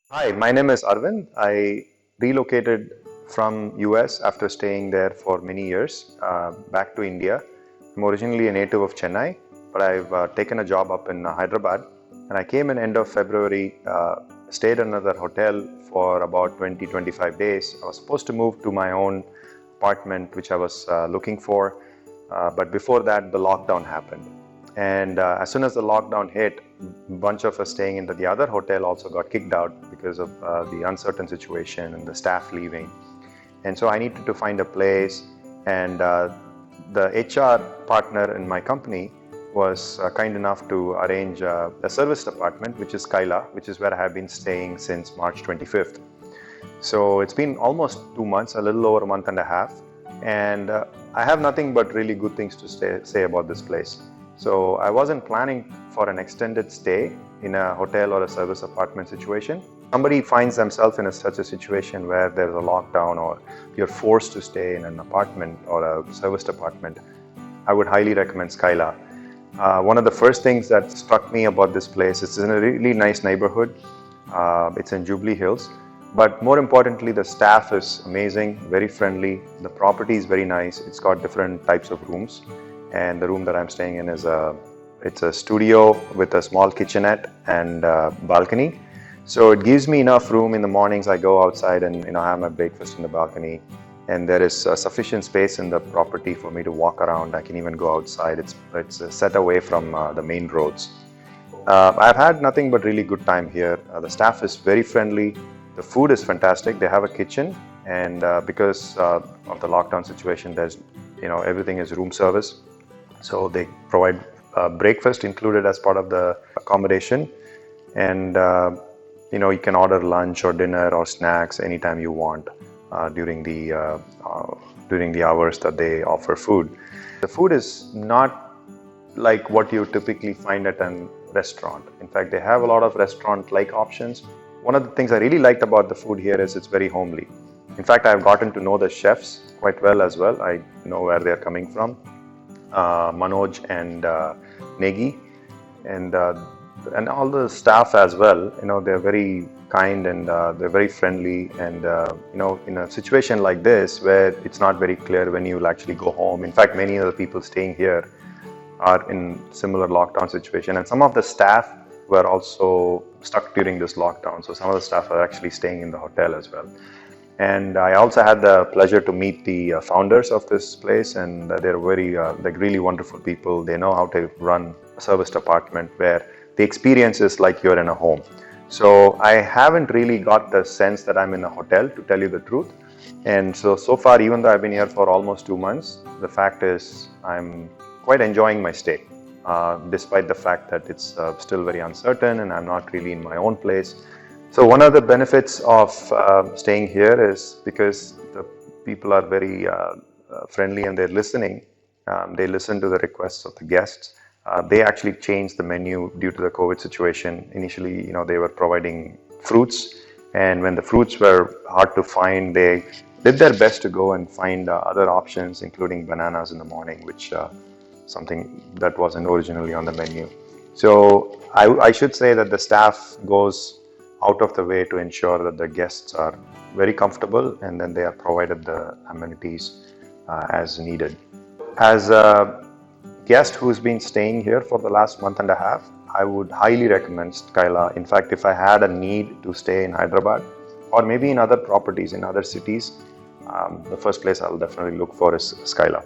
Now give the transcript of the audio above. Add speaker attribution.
Speaker 1: Hi, my name is Arvind. I relocated from US after staying there for many years back to India. I'm originally a native of Chennai, but I've taken a job up in Hyderabad. And I came in end of February, stayed in another hotel for about 20-25 days. I was supposed to move to my own apartment, which I was looking for. But before that, the lockdown happened. And as soon as the lockdown hit, a bunch of us staying in the other hotel also got kicked out because of the uncertain situation and the staff leaving. And so I needed to find a place. And the HR partner in my company was kind enough to arrange a service apartment, which is Kaila, which is where I have been staying since March 25th. So it's been almost 2 months, a little over a month and a half. And I have nothing but really good things to say about this place. So I wasn't planning for an extended stay in a hotel or a service apartment situation. Somebody finds themselves in such a situation where there's a lockdown or you're forced to stay in an apartment or a serviced apartment, I would highly recommend Skyla. One of the first things that struck me about this place is it's in a really nice neighborhood. It's in Jubilee Hills. But more importantly, the staff is amazing, very friendly. The property is very nice. It's got different types of rooms. And the room that I'm staying in is it's a studio with a small kitchenette and balcony. So it gives me enough room in the mornings. I go outside and have my breakfast in the balcony. And there is sufficient space in the property for me to walk around. I can even go outside. It's set away from the main roads. I've had nothing but really good time here. The staff is very friendly. The food is fantastic. They have a kitchen, and because of the lockdown situation, there's everything is room service. So they provide breakfast included as part of the accommodation, and you can order lunch or dinner or snacks anytime you want during the hours that they offer food. The food is not like what you typically find at a restaurant. In fact, they have a lot of restaurant-like options. One of the things I really liked about the food here is it's very homely. In fact, I've gotten to know the chefs quite well as well. I know where they're coming from, Manoj and Negi, and all the staff as well. They're very kind and they're very friendly. And in a situation like this where it's not very clear when you will actually go home. In fact, many of the people staying here are in similar lockdown situation, and some of the staff were also stuck during this lockdown. So some of the staff are actually staying in the hotel as well. And I also had the pleasure to meet the founders of this place, and they're really wonderful people. They know how to run a serviced apartment where the experience is like you're in a home. So I haven't really got the sense that I'm in a hotel, to tell you the truth. And so far, even though I've been here for almost 2 months, the fact is I'm quite enjoying my stay. Despite the fact that it's still very uncertain and I'm not really in my own place. So one of the benefits of staying here is because the people are very friendly and they're listening. They listen to the requests of the guests. They actually changed the menu due to the COVID situation. Initially, they were providing fruits, and when the fruits were hard to find, they did their best to go and find other options, including bananas in the morning, which something that wasn't originally on the menu. So I should say that the staff goes out of the way to ensure that the guests are very comfortable, and then they are provided the amenities as needed. As a guest who's been staying here for the last month and a half, I would highly recommend Skyla. In fact, if I had a need to stay in Hyderabad or maybe in other properties in other cities, the first place I'll definitely look for is Skyla.